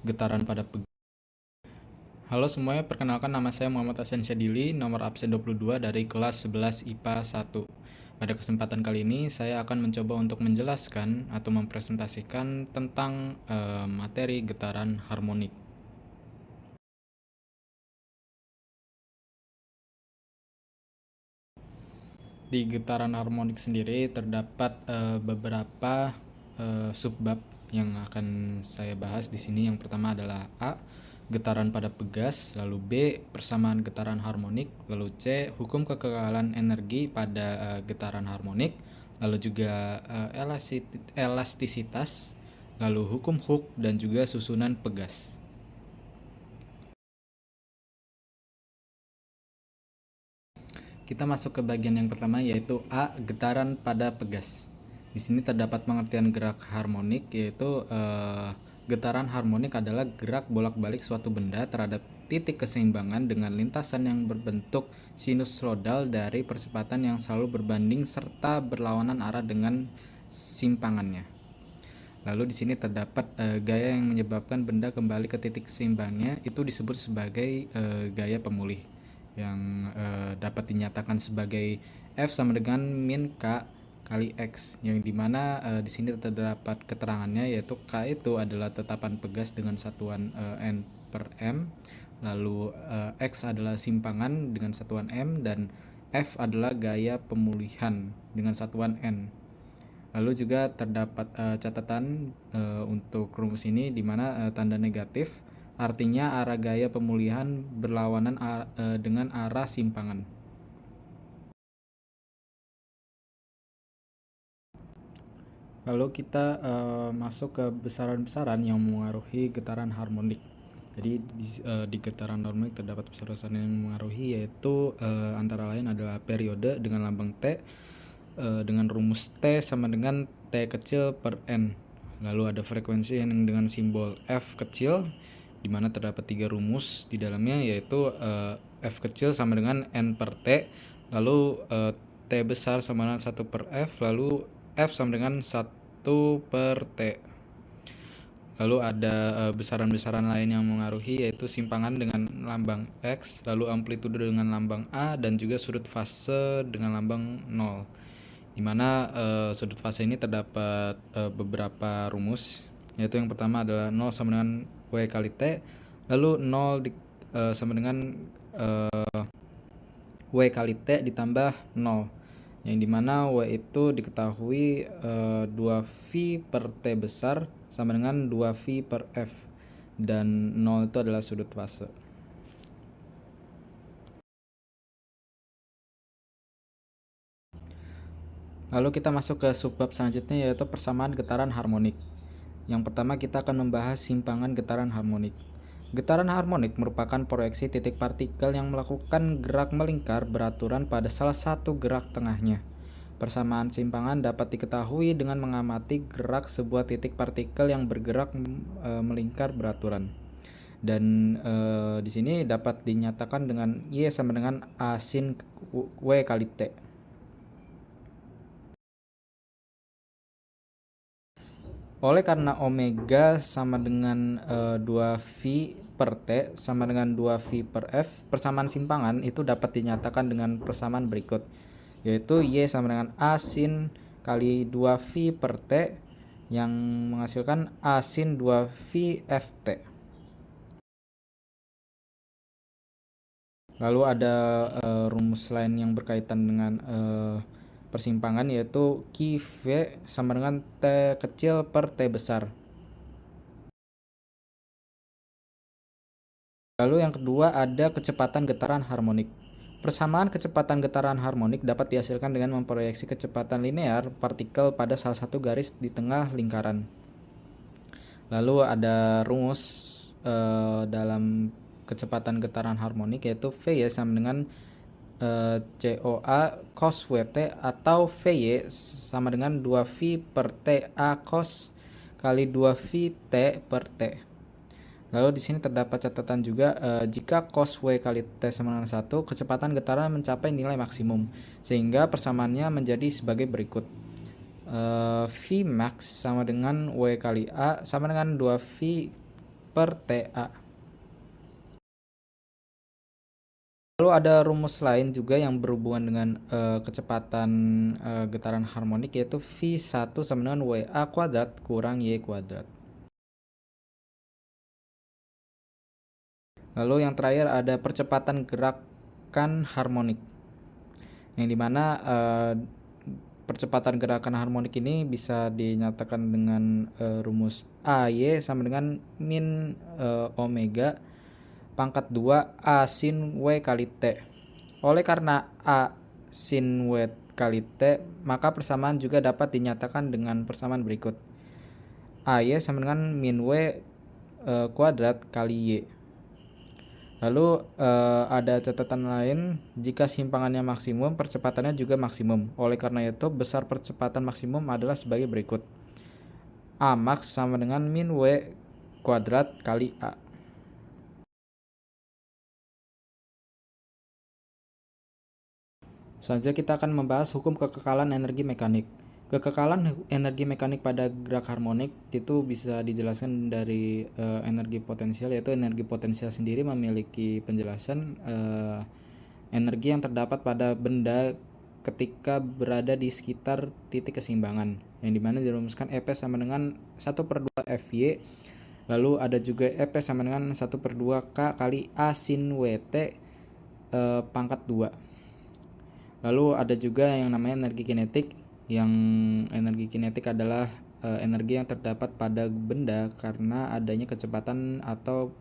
getaran pada pegas. Halo semuanya, perkenalkan nama saya Muhammad Hasan Syadili, nomor absen 22 dari kelas 11 IPA 1. Pada kesempatan kali ini saya akan mencoba untuk menjelaskan atau mempresentasikan tentang materi getaran harmonik. Di getaran harmonik sendiri terdapat beberapa subbab yang akan saya bahas di sini. Yang pertama adalah A, getaran pada pegas, lalu B, persamaan getaran harmonik, lalu C, hukum kekekalan energi pada getaran harmonik, lalu juga elastisitas, lalu hukum Hooke, dan juga susunan pegas. Kita masuk ke bagian yang pertama, yaitu A, getaran pada pegas. Di sini terdapat pengertian gerak harmonik, yaitu getaran harmonik adalah gerak bolak-balik suatu benda terhadap titik keseimbangan dengan lintasan yang berbentuk sinusodal dari percepatan yang selalu berbanding serta berlawanan arah dengan simpangannya. Lalu di sini terdapat gaya yang menyebabkan benda kembali ke titik seimbangnya, itu disebut sebagai gaya pemulih, yang dapat dinyatakan sebagai F sama dengan min K kali X, yang dimana di sini terdapat keterangannya, yaitu K itu adalah tetapan pegas dengan satuan N per M, lalu X adalah simpangan dengan satuan M, dan F adalah gaya pemulihan dengan satuan N. Lalu juga terdapat catatan untuk rumus ini, di mana tanda negatif artinya arah gaya pemulihan berlawanan dengan arah simpangan. Lalu kita masuk ke besaran-besaran yang mengaruhi getaran harmonik. Jadi di getaran harmonik terdapat besaran-besaran yang mengaruhi, yaitu antara lain adalah periode dengan lambang T, dengan rumus T sama dengan T kecil per N. Lalu ada frekuensi yang dengan simbol F kecil, di mana terdapat 3 rumus di dalamnya, yaitu F kecil sama dengan N per T, lalu T besar sama dengan 1 per F, lalu F sama dengan 1 per T. Lalu ada besaran-besaran lain yang mengaruhi, yaitu simpangan dengan lambang X, lalu amplitude dengan lambang A, dan juga sudut fase dengan lambang 0. Dimana sudut fase ini terdapat beberapa rumus, yaitu yang pertama adalah 0 sama dengan W kali T, lalu 0 sama dengan W kali T ditambah 0, yang dimana W itu diketahui 2V per T besar sama dengan 2V per F, dan 0 itu adalah sudut fase. Lalu kita masuk ke subbab selanjutnya, yaitu persamaan getaran harmonik. Yang pertama kita akan membahas simpangan getaran harmonik. Getaran harmonik merupakan proyeksi titik partikel yang melakukan gerak melingkar beraturan pada salah satu gerak tengahnya. Persamaan simpangan dapat diketahui dengan mengamati gerak sebuah titik partikel yang bergerak melingkar beraturan. Dan di sini dapat dinyatakan dengan Y sama dengan A sin W kali T. Oleh karena omega sama dengan 2V per T sama dengan 2V per F, persamaan simpangan itu dapat dinyatakan dengan persamaan berikut, yaitu Y sama dengan A sin kali 2V per T, yang menghasilkan A sin 2V FT. Lalu ada rumus lain yang berkaitan dengan persimpangan, yaitu QV sama dengan T kecil per T besar. Lalu yang kedua ada kecepatan getaran harmonik. Persamaan kecepatan getaran harmonik dapat dihasilkan dengan memproyeksi kecepatan linear partikel pada salah satu garis di tengah lingkaran. Lalu ada rumus dalam kecepatan getaran harmonik, yaitu V sama dengan COA cos WT, atau VY sama dengan 2V per TA cos kali 2V T per T. Lalu di sini terdapat catatan juga, jika cos W kali T sama dengan 1, kecepatan getaran mencapai nilai maksimum, sehingga persamaannya menjadi sebagai berikut. V max sama dengan W kali A sama dengan 2V per TA. Lalu ada rumus lain juga yang berhubungan dengan kecepatan getaran harmonik, yaitu V1 sama dengan WA kuadrat kurang Y kuadrat. Lalu yang terakhir ada percepatan gerakan harmonik, yang dimana percepatan gerakan harmonik ini bisa dinyatakan dengan rumus AY sama dengan min omega pangkat 2 A sin W kali T. Oleh karena A sin W kali T, maka persamaan juga dapat dinyatakan dengan persamaan berikut. AY sama dengan min W kuadrat kali Y. Lalu ada catatan lain, jika simpangannya maksimum, percepatannya juga maksimum. Oleh karena itu, besar percepatan maksimum adalah sebagai berikut. A max sama dengan min W kuadrat kali A. Selanjutnya kita akan membahas hukum kekekalan energi mekanik. Kekekalan energi mekanik pada gerak harmonik itu bisa dijelaskan dari energi potensial, yaitu energi potensial sendiri memiliki penjelasan energi yang terdapat pada benda ketika berada di sekitar titik keseimbangan, yang dimana dirumuskan EP sama dengan 1/2 FY. Lalu ada juga EP sama dengan 1/2 K kali A sin WT pangkat 2. Lalu ada juga yang namanya energi kinetik, yang energi kinetik adalah energi yang terdapat pada benda karena adanya kecepatan atau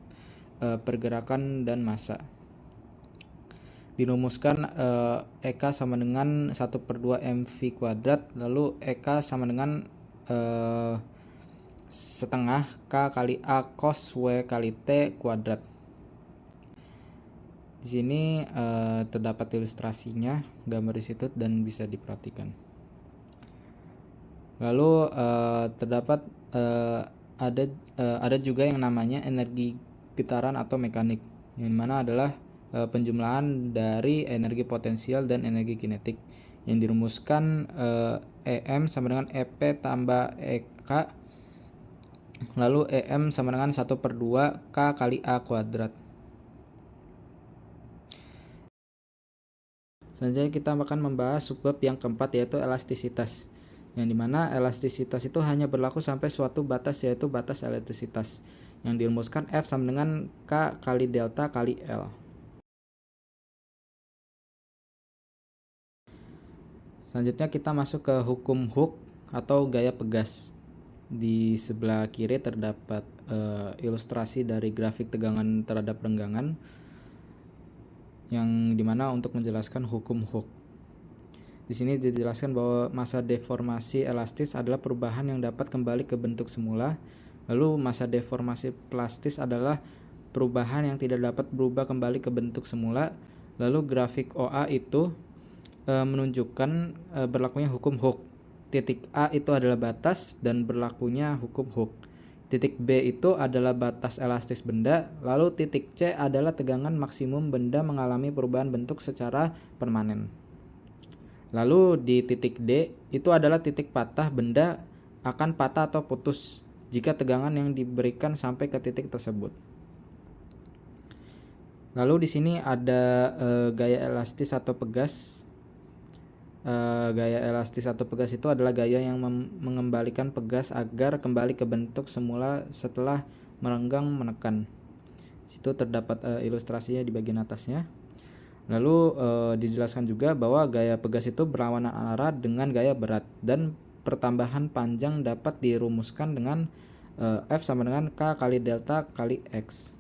pergerakan dan massa. Dirumuskan EK sama dengan 1/2 mv kuadrat, lalu EK sama dengan setengah K kali A cos W kali T kuadrat. Di sini terdapat ilustrasinya, gambar di situ dan bisa diperhatikan. Lalu terdapat ada juga yang namanya energi getaran atau mekanik, yang mana adalah penjumlahan dari energi potensial dan energi kinetik, yang dirumuskan EM sama dengan EP tambah EK, lalu EM sama dengan 1/2 K kali A kuadrat. Selanjutnya kita akan membahas subbab yang keempat, yaitu elastisitas, yang dimana elastisitas itu hanya berlaku sampai suatu batas, yaitu batas elastisitas, yang dirumuskan F sama dengan K kali delta kali L. Selanjutnya kita masuk ke hukum Hooke atau gaya pegas. Di sebelah kiri terdapat ilustrasi dari grafik tegangan terhadap renggangan, yang dimana untuk menjelaskan hukum Hooke. Di sini dijelaskan bahwa massa deformasi elastis adalah perubahan yang dapat kembali ke bentuk semula, lalu massa deformasi plastis adalah perubahan yang tidak dapat berubah kembali ke bentuk semula. Lalu grafik OA itu menunjukkan berlakunya hukum Hooke. Titik A itu adalah batas dan berlakunya hukum Hooke. Titik B itu adalah batas elastis benda, lalu titik C adalah tegangan maksimum benda mengalami perubahan bentuk secara permanen. Lalu di titik D itu adalah titik patah benda akan patah atau putus jika tegangan yang diberikan sampai ke titik tersebut. Lalu di sini ada gaya elastis atau pegas. Gaya elastis atau pegas itu adalah gaya yang mengembalikan pegas agar kembali ke bentuk semula setelah merenggang menekan. Situ terdapat ilustrasinya di bagian atasnya. Lalu dijelaskan juga bahwa gaya pegas itu berlawanan arah dengan gaya berat, dan pertambahan panjang dapat dirumuskan dengan F sama dengan K kali delta kali X.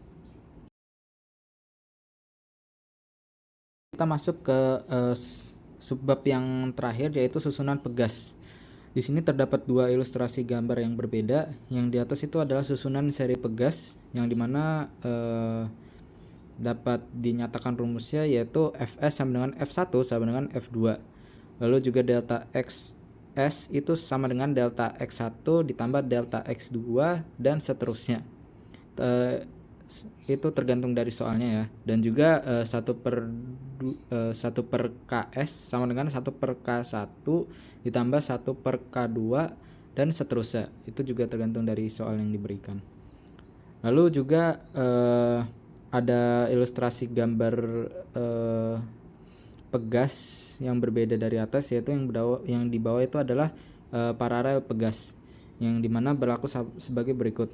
Kita masuk ke subbab yang terakhir, yaitu susunan pegas. Di sini terdapat dua ilustrasi gambar yang berbeda. Yang di atas itu adalah susunan seri pegas, yang dimana dapat dinyatakan rumusnya, yaitu Fs sama dengan F1 sama dengan F2. Lalu juga delta XS itu sama dengan delta X1 ditambah delta X2 dan seterusnya. Itu tergantung dari soalnya ya. Dan juga 1/KS sama dengan 1/K1 ditambah 1/K2 dan seterusnya. Itu juga tergantung dari soal yang diberikan. Lalu juga ada ilustrasi gambar pegas yang berbeda dari atas, yaitu yang di bawah itu adalah paralel pegas, yang dimana berlaku sebagai berikut.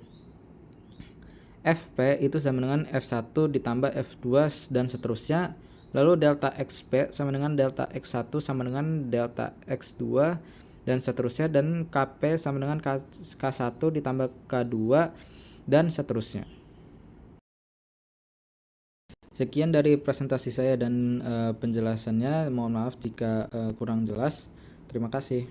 Fp itu sama dengan F1 ditambah F2 dan seterusnya. Lalu delta XP sama dengan delta X1 sama dengan delta X2 dan seterusnya, dan Kp sama dengan K1 ditambah K2 dan seterusnya. Sekian dari presentasi saya dan penjelasannya. Mohon maaf jika kurang jelas. Terima kasih.